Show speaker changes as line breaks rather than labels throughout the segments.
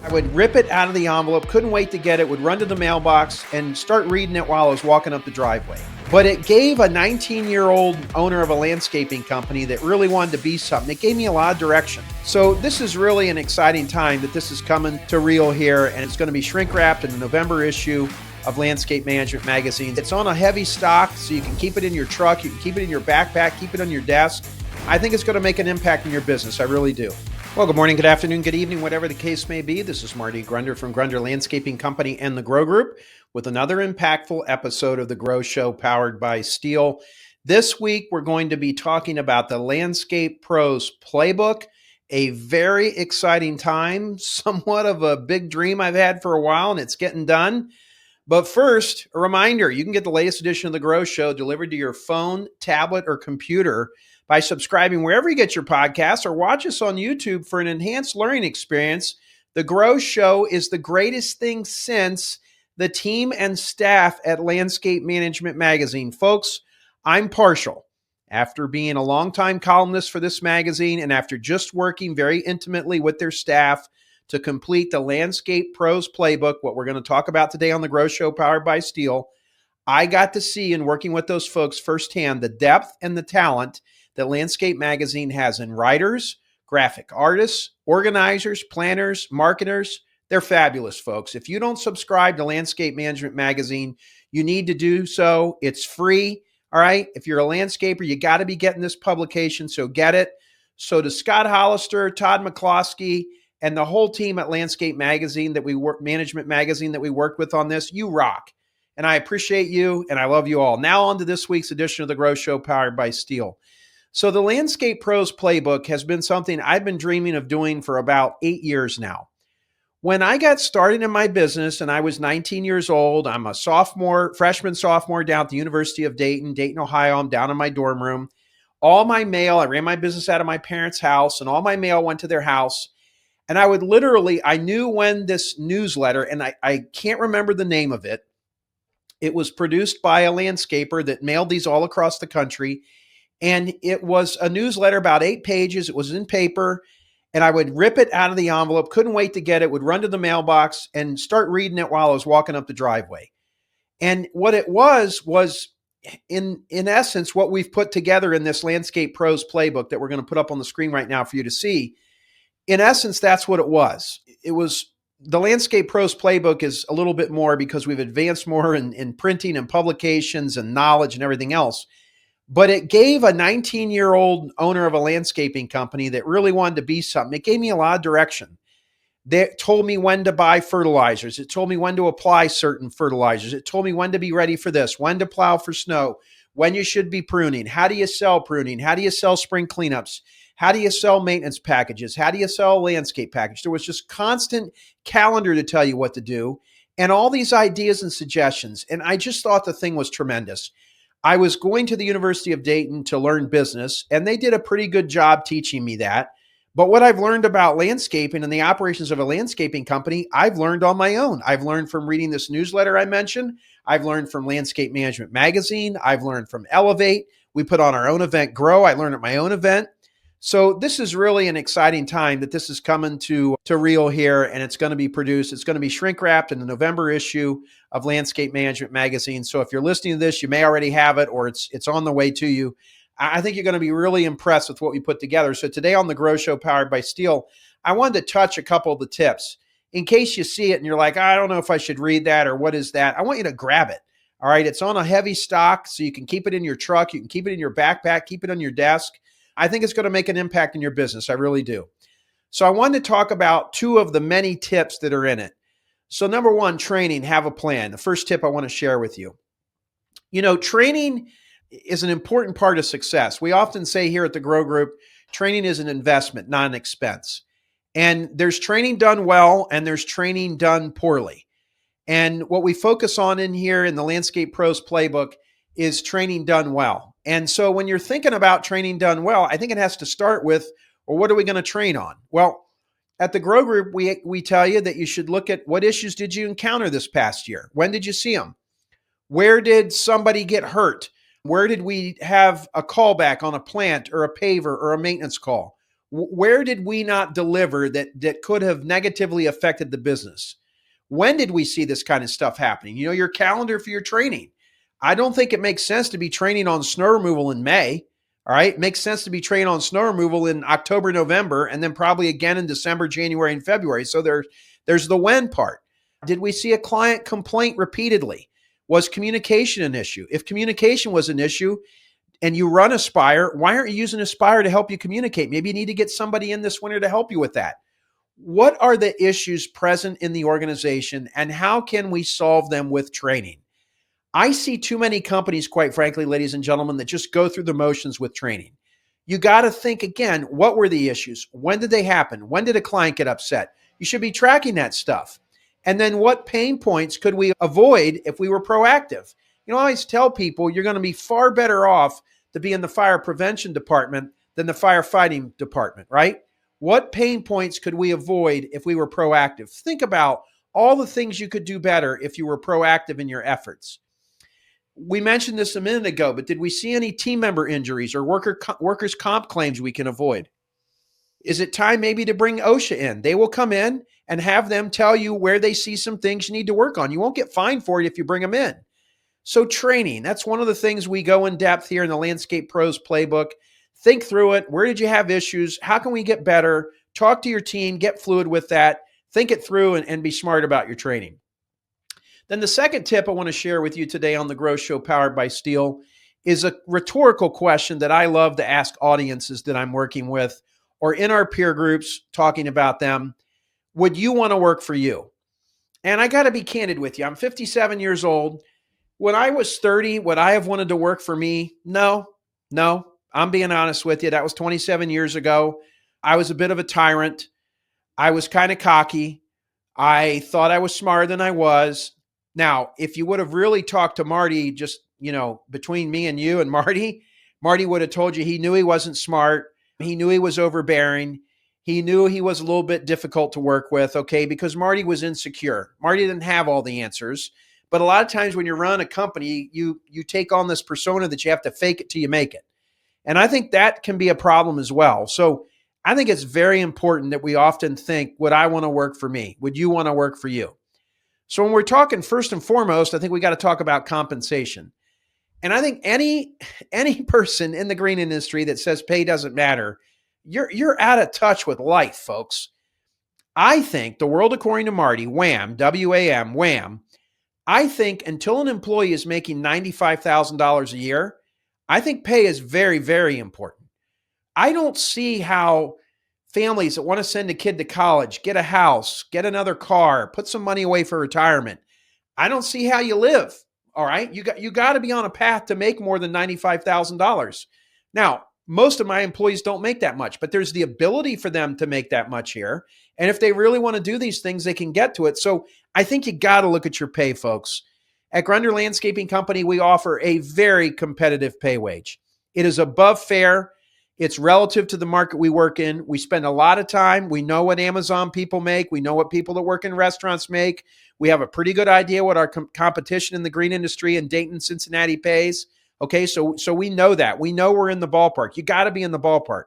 I would rip it out of the envelope, couldn't wait to get it, would run to the mailbox and start reading it while I was walking up the driveway. But it gave a 19-year-old owner of a landscaping company that really wanted to be something, it gave me a lot of direction. So this is really an exciting time that this is coming to real here, and it's going to be shrink wrapped in the November issue of Landscape Management Magazine. It's on a heavy stock, so you can keep it in your truck, you can keep it in your backpack, keep it on your desk. I think it's going to make an impact in your business. I really do. Well, good morning, good afternoon, good evening, whatever the case may be. This is Marty Grunder from Grunder Landscaping Company and the Grow Group with another impactful episode of The Grow Show powered by Steel. This week, we're going to be talking about the Landscape Pros Playbook, a very exciting time, somewhat of a big dream I've had for a while, and it's getting done. But first, a reminder, you can get the latest edition of The Grow Show delivered to your phone, tablet, or computer by subscribing wherever you get your podcasts or watch us on YouTube for an enhanced learning experience. The Grow Show is the greatest thing since the team and staff at Landscape Management Magazine. Folks, I'm partial. After being a longtime columnist for this magazine and after just working very intimately with their staff to complete the Landscape Pros Playbook, what we're going to talk about today on The Grow Show powered by Steel, I got to see in working with those folks firsthand the depth and the talent that Landscape Magazine has in writers, graphic artists, organizers, planners, marketers. They're fabulous, folks. If you don't subscribe to Landscape Management Magazine, you need to do so. It's free, all right? If you're a landscaper, you got to be getting this publication, so get it. So to Scott Hollister, Todd McCloskey, and the whole team at Landscape Magazine Management Magazine that we worked with on this, you rock. And I appreciate you, and I love you all. Now on to this week's edition of The Grow Show powered by Steel. So the Landscape Pros Playbook has been something I've been dreaming of doing for about 8 years now. When I got started in my business and I was 19 years old, I'm a freshman sophomore down at the University of Dayton, Ohio. I'm down in my dorm room. All my mail, I ran my business out of my parents' house, and all my mail went to their house. And I knew when this newsletter, and I can't remember the name of it. It was produced by a landscaper that mailed these all across the country. And it was a newsletter about 8 pages. It was in paper, and I would rip it out of the envelope, couldn't wait to get it, would run to the mailbox and start reading it while I was walking up the driveway. And what it was in essence, what we've put together in this Landscape Pros Playbook that we're going to put up on the screen right now for you to see. In essence, that's what it was. It was the Landscape Pros Playbook is a little bit more because we've advanced more in printing and publications and knowledge and everything else. But it gave a 19-year-old owner of a landscaping company that really wanted to be something, it gave me a lot of direction. They told me when to buy fertilizers. It told me when to apply certain fertilizers. It told me when to be ready for this, when to plow for snow, when you should be pruning. How do you sell pruning? How do you sell spring cleanups? How do you sell maintenance packages? How do you sell a landscape package? There was just constant calendar to tell you what to do and all these ideas and suggestions. And I just thought the thing was tremendous. I was going to the University of Dayton to learn business, and they did a pretty good job teaching me that. But what I've learned about landscaping and the operations of a landscaping company, I've learned on my own. I've learned from reading this newsletter I mentioned. I've learned from Landscape Management Magazine. I've learned from Elevate. We put on our own event, Grow. I learned at my own event. So this is really an exciting time that this is coming to real here, and it's going to be produced. It's going to be shrink wrapped in the November issue of Landscape Management Magazine. So if you're listening to this, you may already have it, or it's on the way to you. I think you're going to be really impressed with what we put together. So today on The Grow Show powered by Steel, I wanted to touch a couple of the tips. In case you see it and you're like, I don't know if I should read that or what is that, I want you to grab it. All right, it's on a heavy stock, so you can keep it in your truck, you can keep it in your backpack, keep it on your desk. I think it's going to make an impact in your business. I really do. So I wanted to talk about 2 of the many tips that are in it. So number 1, training, have a plan. The first tip I want to share with you. You know, training is an important part of success. We often say here at the Grow Group, training is an investment, not an expense. And there's training done well and there's training done poorly. And what we focus on in here in the Landscape Pros Playbook is training done well. And so when you're thinking about training done well, I think it has to start with, well, what are we going to train on? Well, at the Grow Group, we tell you that you should look at what issues did you encounter this past year? When did you see them? Where did somebody get hurt? Where did we have a callback on a plant or a paver or a maintenance call? Where did we not deliver that could have negatively affected the business? When did we see this kind of stuff happening? Your calendar for your training. I don't think it makes sense to be training on snow removal in May. All right. It makes sense to be training on snow removal in October, November, and then probably again in December, January, and February. So there's the when part. Did we see a client complaint repeatedly? Was communication an issue? If communication was an issue and you run Aspire, why aren't you using Aspire to help you communicate? Maybe you need to get somebody in this winter to help you with that. What are the issues present in the organization and how can we solve them with training? I see too many companies, quite frankly, ladies and gentlemen, that just go through the motions with training. You got to think again, what were the issues? When did they happen? When did a client get upset? You should be tracking that stuff. And then what pain points could we avoid if we were proactive? I always tell people you're going to be far better off to be in the fire prevention department than the firefighting department, right? What pain points could we avoid if we were proactive? Think about all the things you could do better if you were proactive in your efforts. We mentioned this a minute ago, but did we see any team member injuries or workers' comp claims we can avoid? Is it time maybe to bring OSHA in? They will come in and have them tell you where they see some things you need to work on. You won't get fined for it if you bring them in. So training, that's one of the things we go in depth here in the Landscape Pros Playbook. Think through it. Where did you have issues? How can we get better? Talk to your team, get fluid with that. Think it through and be smart about your training. Then the second tip I want to share with you today on the Growth Show powered by Steel is a rhetorical question that I love to ask audiences that I'm working with or in our peer groups talking about them. Would you want to work for you? And I got to be candid with you. I'm 57 years old. When I was 30, would I have wanted to work for me? No. I'm being honest with you. That was 27 years ago. I was a bit of a tyrant. I was kind of cocky. I thought I was smarter than I was. Now, if you would have really talked to Marty, just, between me and you and Marty would have told you he knew he wasn't smart. He knew he was overbearing. He knew he was a little bit difficult to work with, okay, because Marty was insecure. Marty didn't have all the answers. But a lot of times when you run a company, you take on this persona that you have to fake it till you make it. And I think that can be a problem as well. So I think it's very important that we often think, would I want to work for me? Would you want to work for you? So when we're talking first and foremost, I think we got to talk about compensation. And I think any person in the green industry that says pay doesn't matter, you're out of touch with life, folks. I think the world according to Marty, wham, W-A-M, wham, I think until an employee is making $95,000 a year, I think pay is very, very important. I don't see how families that want to send a kid to college, get a house, get another car, put some money away for retirement. I don't see how you live. All right. You got to be on a path to make more than $95,000. Now, most of my employees don't make that much, but there's the ability for them to make that much here. And if they really want to do these things, they can get to it. So I think you got to look at your pay, folks. At Grunder Landscaping Company, we offer a very competitive pay wage. It is above fair. It's relative to the market we work in. We spend a lot of time. We know what Amazon people make. We know what people that work in restaurants make. We have a pretty good idea what our competition in the green industry in Dayton, Cincinnati pays. Okay, so we know that. We know we're in the ballpark. You got to be in the ballpark.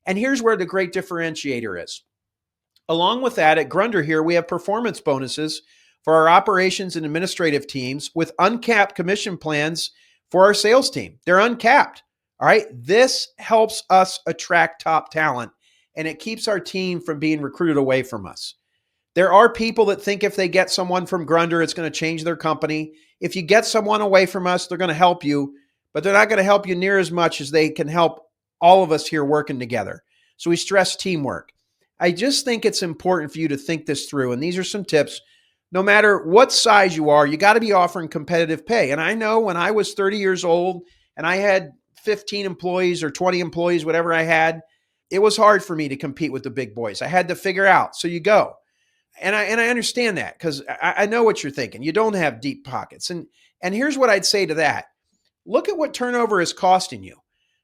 And here's where the great differentiator is. Along with that, at Grunder here, we have performance bonuses for our operations and administrative teams with uncapped commission plans for our sales team. They're uncapped. All right. This helps us attract top talent and it keeps our team from being recruited away from us. There are people that think if they get someone from Grunder, it's going to change their company. If you get someone away from us, they're going to help you, but they're not going to help you near as much as they can help all of us here working together. So we stress teamwork. I just think it's important for you to think this through. And these are some tips. No matter what size you are, you got to be offering competitive pay. And I know when I was 30 years old and I had 15 employees or 20 employees, whatever I had, it was hard for me to compete with the big boys. I had to figure out. So you go. And I understand that because I know what you're thinking. You don't have deep pockets. And here's what I'd say to that. Look at what turnover is costing you.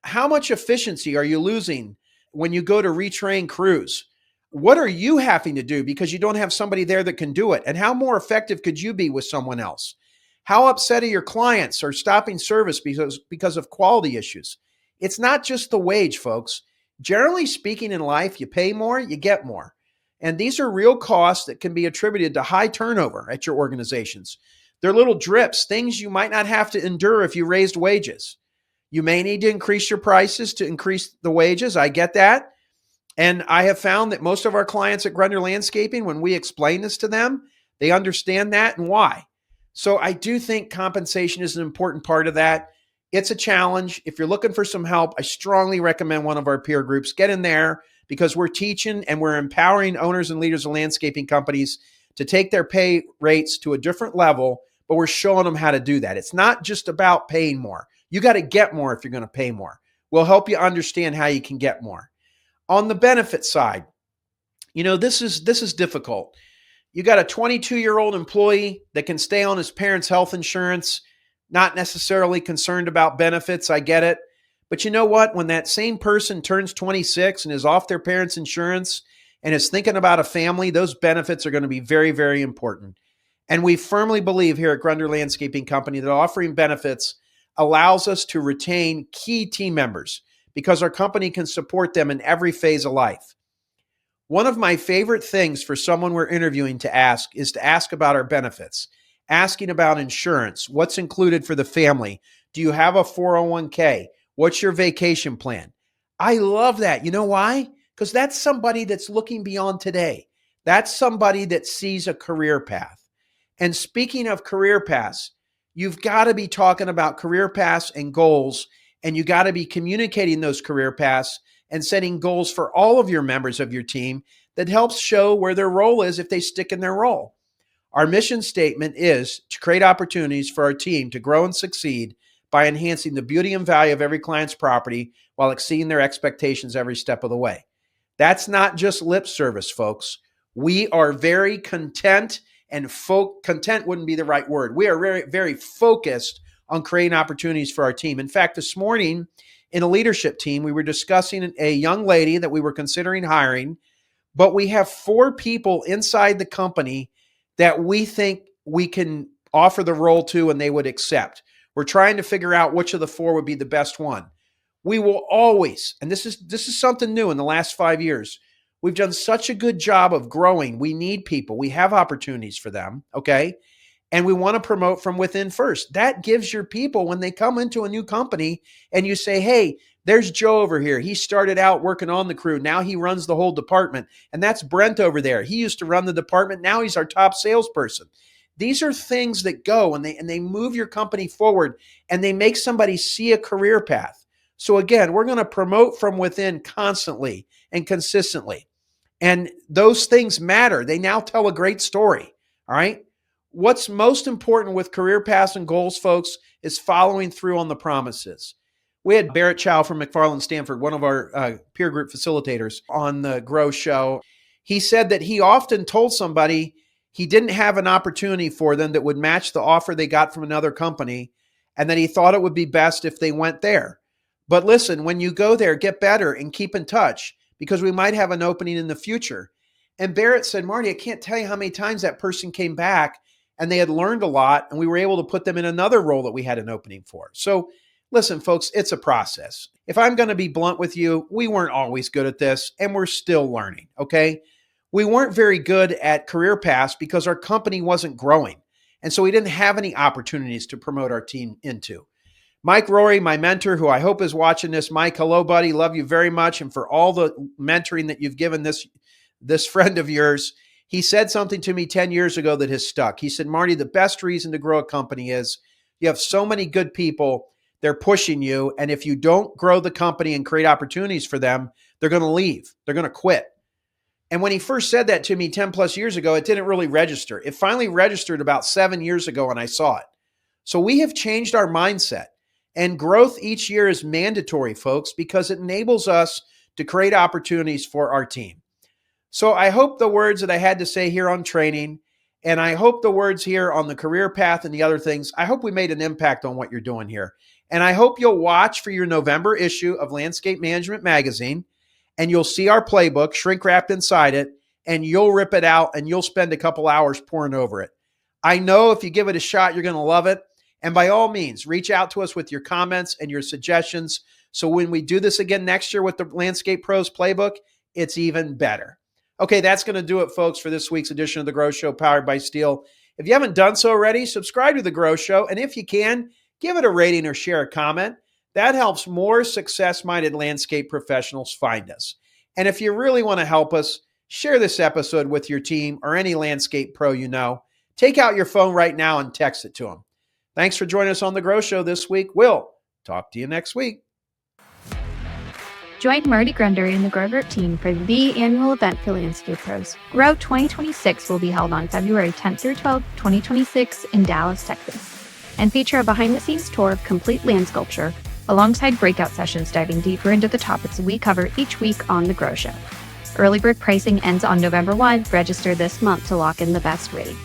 How much efficiency are you losing when you go to retrain crews? What are you having to do because you don't have somebody there that can do it? And how more effective could you be with someone else? How upset are your clients or stopping service because of quality issues? It's not just the wage, folks. Generally speaking, in life, you pay more, you get more. And these are real costs that can be attributed to high turnover at your organizations. They're little drips, things you might not have to endure if you raised wages. You may need to increase your prices to increase the wages. I get that. And I have found that most of our clients at Grunder Landscaping, when we explain this to them, they understand that and why. So I do think compensation is an important part of that. It's a challenge. If you're looking for some help, I strongly recommend one of our peer groups. Get in there because we're teaching and we're empowering owners and leaders of landscaping companies to take their pay rates to a different level, but we're showing them how to do that. It's not just about paying more. You got to get more if you're going to pay more. We'll help you understand how you can get more. On the benefit side, this is difficult. You got a 22-year-old employee that can stay on his parents' health insurance, not necessarily concerned about benefits. I get it. But you know what? When that same person turns 26 and is off their parents' insurance and is thinking about a family, those benefits are going to be very, very important. And we firmly believe here at Grunder Landscaping Company that offering benefits allows us to retain key team members because our company can support them in every phase of life. One of my favorite things for someone we're interviewing to ask is to ask about our benefits, asking about insurance, what's included for the family. Do you have a 401k? What's your vacation plan? I love that. You know why? Because that's somebody that's looking beyond today. That's somebody that sees a career path. And speaking of career paths, you've got to be talking about career paths and goals, and you got to be communicating those career paths and setting goals for all of your members of your team that helps show where their role is if they stick in their role. Our mission statement is to create opportunities for our team to grow and succeed by enhancing the beauty and value of every client's property while exceeding their expectations every step of the way. That's not just lip service, folks. We are very content, and content wouldn't be the right word. We are very, very focused on creating opportunities for our team. In fact, this morning in a leadership team, we were discussing a young lady that we were considering hiring, but we have 4 people inside the company that we think we can offer the role to and they would accept. We're trying to figure out which of the 4 would be the best one. We will always, and this is something new in the last 5 years, we've done such a good job of growing. We need people. We have opportunities for them, okay? And we want to promote from within first. That gives your people, when they come into a new company and you say, hey, there's Joe over here. He started out working on the crew. Now he runs the whole department. And that's Brent over there. He used to run the department. Now he's our top salesperson. These are things that go and they move your company forward and they make somebody see a career path. So again, we're going to promote from within constantly and consistently. And those things matter. They now tell a great story. All right. What's most important with career paths and goals, folks, is following through on the promises. We had Barrett Chow from McFarland Stanford, one of our peer group facilitators, on the Grow Show. He said that he often told somebody he didn't have an opportunity for them that would match the offer they got from another company, and that he thought it would be best if they went there. But listen, when you go there, get better and keep in touch because we might have an opening in the future. And Barrett said, Marty, I can't tell you how many times that person came back and they had learned a lot, and we were able to put them in another role that we had an opening for. So listen, folks, it's a process. If I'm going to be blunt with you, we weren't always good at this, and we're still learning, okay? We weren't very good at career paths because our company wasn't growing, and so we didn't have any opportunities to promote our team into. Mike Rory, my mentor, who I hope is watching this. Mike, hello, buddy. Love you very much, and for all the mentoring that you've given this friend of yours. He said something to me 10 years ago that has stuck. He said, Marty, the best reason to grow a company is you have so many good people, they're pushing you. And if you don't grow the company and create opportunities for them, they're going to leave. They're going to quit. And when he first said that to me 10 plus years ago, it didn't really register. It finally registered about 7 years ago when I saw it. So we have changed our mindset, and growth each year is mandatory, folks, because it enables us to create opportunities for our team. So I hope the words that I had to say here on training, and I hope the words here on the career path and the other things, I hope we made an impact on what you're doing here. And I hope you'll watch for your November issue of Landscape Management Magazine, and you'll see our playbook shrink wrapped inside it, and you'll rip it out and you'll spend a couple hours pouring over it. I know if you give it a shot, you're going to love it. And by all means, reach out to us with your comments and your suggestions So when we do this again next year with the Landscape Pros Playbook, it's even better. Okay, that's going to do it, folks, for this week's edition of The Grow Show, powered by Steel. If you haven't done so already, subscribe to The Grow Show. And if you can, give it a rating or share a comment. That helps more success-minded landscape professionals find us. And if you really want to help us, share this episode with your team or any landscape pro you know. Take out your phone right now and text it to them. Thanks for joining us on The Grow Show this week. We'll talk to you next week.
Join Marty Grunder and the Grow Group team for the annual event for Landscape Pros. Grow 2026 will be held on February 10th through 12th, 2026 in Dallas, Texas, and feature a behind-the-scenes tour of complete land sculpture alongside breakout sessions diving deeper into the topics we cover each week on The Grow Show. Early bird pricing ends on November 1. Register this month to lock in the best rate.